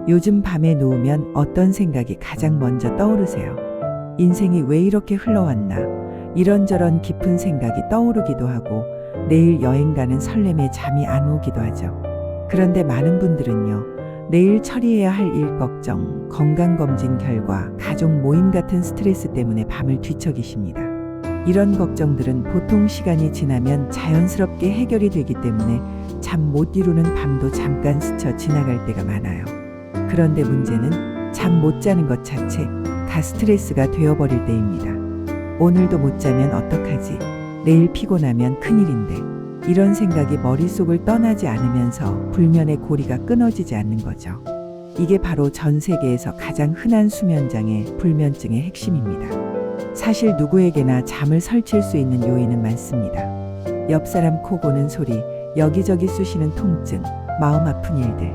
요즘 밤에 누우면 어떤 생각이 가장 먼저 떠오르세요? 인생이 왜 이렇게 흘러왔나? 이런저런 깊은 생각이 떠오르기도 하고 내일 여행 가는 설렘에 잠이 안 오기도 하죠. 그런데 많은 분들은요, 내일 처리해야 할 일 걱정, 건강검진 결과, 가족 모임 같은 스트레스 때문에 밤을 뒤척이십니다. 이런 걱정들은 보통 시간이 지나면 자연스럽게 해결이 되기 때문에 잠 못 이루는 밤도 잠깐 스쳐 지나갈 때가 많아요. 그런데 문제는 잠 못 자는 것 자체가 스트레스가 되어버릴 때입니다. 오늘도 못 자면 어떡하지? 내일 피곤하면 큰일인데. 이런 생각이 머릿속을 떠나지 않으면서 불면의 고리가 끊어지지 않는 거죠. 이게 바로 전 세계에서 가장 흔한 수면장애, 불면증의 핵심입니다. 사실 누구에게나 잠을 설칠 수 있는 요인은 많습니다. 옆 사람 코 고는 소리, 여기저기 쑤시는 통증, 마음 아픈 일들.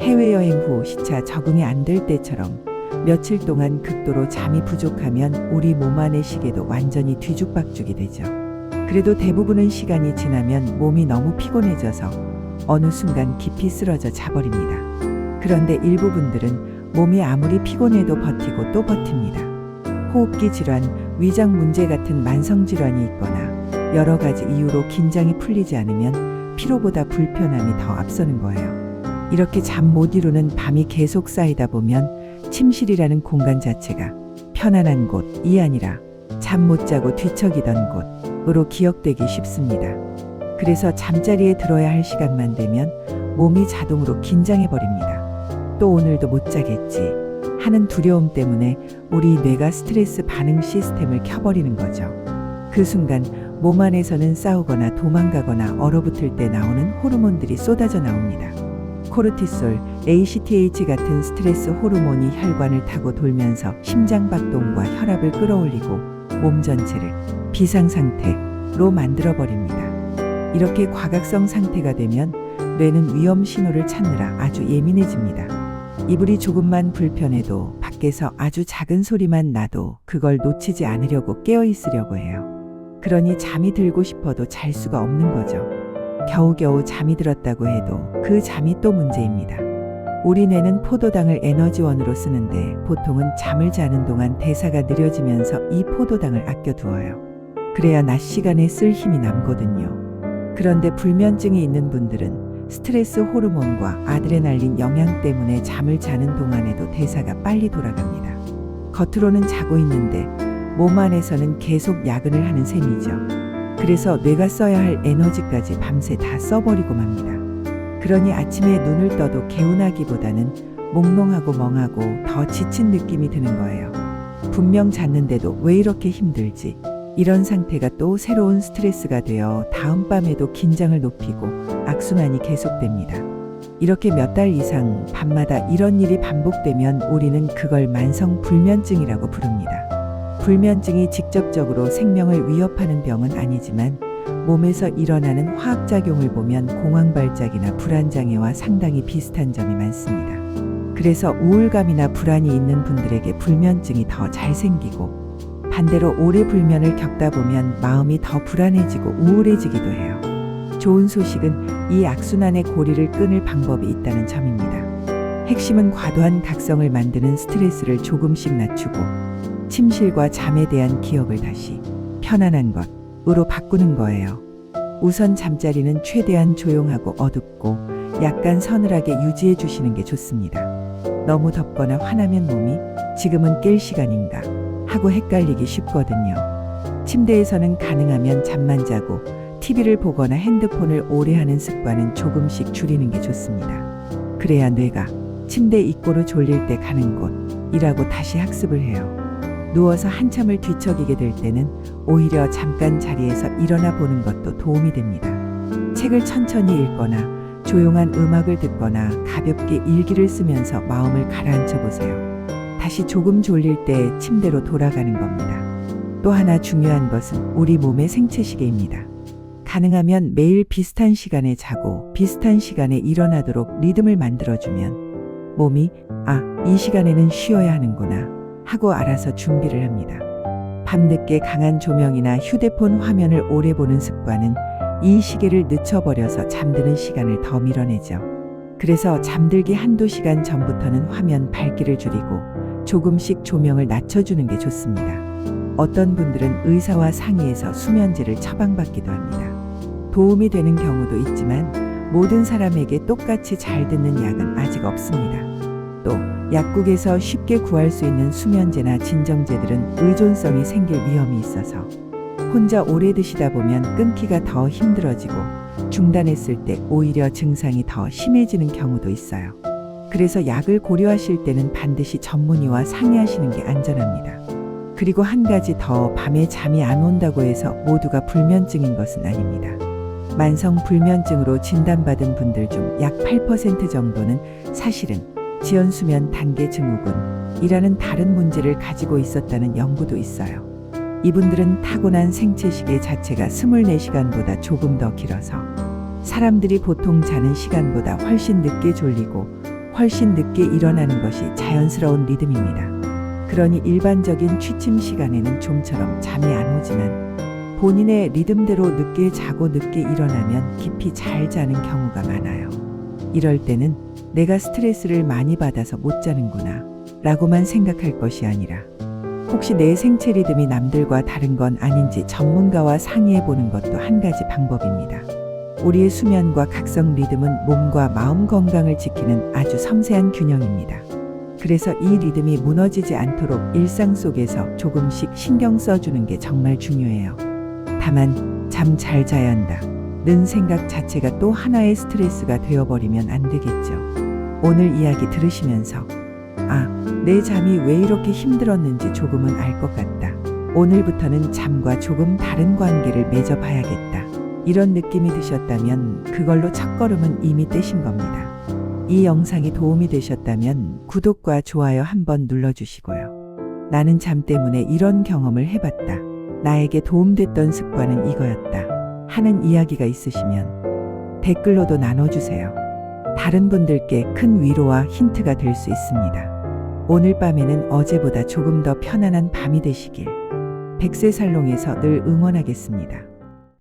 해외여행 후 시차 적응이 안 될 때처럼 며칠 동안 극도로 잠이 부족하면 우리 몸 안의 시계도 완전히 뒤죽박죽이 되죠. 그래도 대부분의 시간이 지나면 몸이 너무 피곤해져서 어느 순간 깊이 쓰러져 자버립니다. 그런데 일부 분들은 몸이 아무리 피곤해도 버티고 또 버팁니다. 호흡기 질환, 위장 문제 같은 만성 질환이 있거나 여러 가지 이유로 긴장이 풀리지 않으면 피로보다 불편함이 더 앞서는 거예요. 이렇게 잠 못 이루는 밤이 계속 쌓이다 보면 침실이라는 공간 자체가 편안한 곳이 아니라 잠 못 자고 뒤척이던 곳으로 기억되기 쉽습니다. 그래서 잠자리에 들어야 할 시간만 되면 몸이 자동으로 긴장해 버립니다. 또 오늘도 못 자겠지 하는 두려움 때문에 우리 뇌가 스트레스 반응 시스템을 켜버리는 거죠. 그 순간 몸 안에서는 싸우거나 도망가거나 얼어붙을 때 나오는 호르몬들이 쏟아져 나옵니다. 코르티솔, ACTH 같은 스트레스 호르몬이 혈관을 타고 돌면서 심장박동과 혈압을 끌어올리고 몸 전체를 비상상태로 만들어버립니다. 이렇게 과각성 상태가 되면 뇌는 위험 신호를 찾느라 아주 예민해집니다. 이불이 조금만 불편해도 밖에서 아주 작은 소리만 나도 그걸 놓치지 않으려고 깨어 있으려고 해요. 그러니 잠이 들고 싶어도 잘 수가 없는 거죠. 겨우겨우 잠이 들었다고 해도 그 잠이 또 문제입니다. 우리 뇌는 포도당을 에너지원으로 쓰는데 보통은 잠을 자는 동안 대사가 느려지면서 이 포도당을 아껴두어요. 그래야 낮 시간에 쓸 힘이 남거든요. 그런데 불면증이 있는 분들은 스트레스 호르몬과 아드레날린 영향 때문에 잠을 자는 동안에도 대사가 빨리 돌아갑니다. 겉으로는 자고 있는데 몸 안에서는 계속 야근을 하는 셈이죠. 그래서 뇌가 써야 할 에너지까지 밤새 다 써버리고 맙니다. 그러니 아침에 눈을 떠도 개운하기보다는 몽롱하고 멍하고 더 지친 느낌이 드는 거예요. 분명 잤는데도 왜 이렇게 힘들지? 이런 상태가 또 새로운 스트레스가 되어 다음 밤에도 긴장을 높이고 악순환이 계속됩니다. 이렇게 몇 달 이상 밤마다 이런 일이 반복되면 우리는 그걸 만성 불면증이라고 부릅니다. 불면증이 직접적으로 생명을 위협하는 병은 아니지만 몸에서 일어나는 화학작용을 보면 공황발작이나 불안장애와 상당히 비슷한 점이 많습니다. 그래서 우울감이나 불안이 있는 분들에게 불면증이 더 잘 생기고 반대로 오래 불면을 겪다 보면 마음이 더 불안해지고 우울해지기도 해요. 좋은 소식은 이 악순환의 고리를 끊을 방법이 있다는 점입니다. 핵심은 과도한 각성을 만드는 스트레스를 조금씩 낮추고 침실과 잠에 대한 기억을 다시 편안한 것으로 바꾸는 거예요. 우선 잠자리는 최대한 조용하고 어둡고 약간 서늘하게 유지해 주시는 게 좋습니다. 너무 덥거나 화나면 몸이 지금은 깰 시간인가 하고 헷갈리기 쉽거든요. 침대에서는 가능하면 잠만 자고 TV를 보거나 핸드폰을 오래 하는 습관은 조금씩 줄이는 게 좋습니다. 그래야 뇌가 침대 입고로 졸릴 때 가는 곳이라고 다시 학습을 해요. 누워서 한참을 뒤척이게 될 때는 오히려 잠깐 자리에서 일어나 보는 것도 도움이 됩니다. 책을 천천히 읽거나 조용한 음악을 듣거나 가볍게 일기를 쓰면서 마음을 가라앉혀 보세요. 다시 조금 졸릴 때 침대로 돌아가는 겁니다. 또 하나 중요한 것은 우리 몸의 생체시계입니다. 가능하면 매일 비슷한 시간에 자고 비슷한 시간에 일어나도록 리듬을 만들어주면 몸이 이 시간에는 쉬어야 하는구나 하고 알아서 준비를 합니다. 밤늦게 강한 조명이나 휴대폰 화면을 오래 보는 습관은 이 시계를 늦춰버려서 잠드는 시간을 더 밀어내죠. 그래서 잠들기 한두 시간 전부터는 화면 밝기를 줄이고 조금씩 조명을 낮춰주는 게 좋습니다. 어떤 분들은 의사와 상의해서 수면제를 처방받기도 합니다. 도움이 되는 경우도 있지만 모든 사람에게 똑같이 잘 듣는 약은 아직 없습니다. 또 약국에서 쉽게 구할 수 있는 수면제나 진정제들은 의존성이 생길 위험이 있어서 혼자 오래 드시다 보면 끊기가 더 힘들어지고 중단했을 때 오히려 증상이 더 심해지는 경우도 있어요. 그래서 약을 고려하실 때는 반드시 전문의와 상의하시는 게 안전합니다. 그리고 한 가지 더, 밤에 잠이 안 온다고 해서 모두가 불면증인 것은 아닙니다. 만성 불면증으로 진단받은 분들 중 약 8% 정도는 사실은 지연수면 단계 증후군이라는 다른 문제를 가지고 있었다는 연구도 있어요. 이분들은 타고난 생체시계 자체가 24시간보다 조금 더 길어서 사람들이 보통 자는 시간보다 훨씬 늦게 졸리고 훨씬 늦게 일어나는 것이 자연스러운 리듬입니다. 그러니 일반적인 취침 시간에는 좀처럼 잠이 안 오지만 본인의 리듬대로 늦게 자고 늦게 일어나면 깊이 잘 자는 경우가 많아요. 이럴 때는 내가 스트레스를 많이 받아서 못 자는구나 라고만 생각할 것이 아니라 혹시 내 생체 리듬이 남들과 다른 건 아닌지 전문가와 상의해 보는 것도 한 가지 방법입니다. 우리의 수면과 각성 리듬은 몸과 마음 건강을 지키는 아주 섬세한 균형입니다. 그래서 이 리듬이 무너지지 않도록 일상 속에서 조금씩 신경 써주는 게 정말 중요해요. 다만 잠 잘 자야 한다는 생각 자체가 또 하나의 스트레스가 되어버리면 안 되겠죠. 오늘 이야기 들으시면서 내 잠이 왜 이렇게 힘들었는지 조금은 알 것 같다. 오늘부터는 잠과 조금 다른 관계를 맺어봐야겠다. 이런 느낌이 드셨다면 그걸로 첫걸음은 이미 떼신 겁니다. 이 영상이 도움이 되셨다면 구독과 좋아요 한번 눌러주시고요. 나는 잠 때문에 이런 경험을 해봤다. 나에게 도움됐던 습관은 이거였다. 하는 이야기가 있으시면 댓글로도 나눠주세요. 다른 분들께 큰 위로와 힌트가 될 수 있습니다. 오늘 밤에는 어제보다 조금 더 편안한 밤이 되시길 백세살롱에서 늘 응원하겠습니다.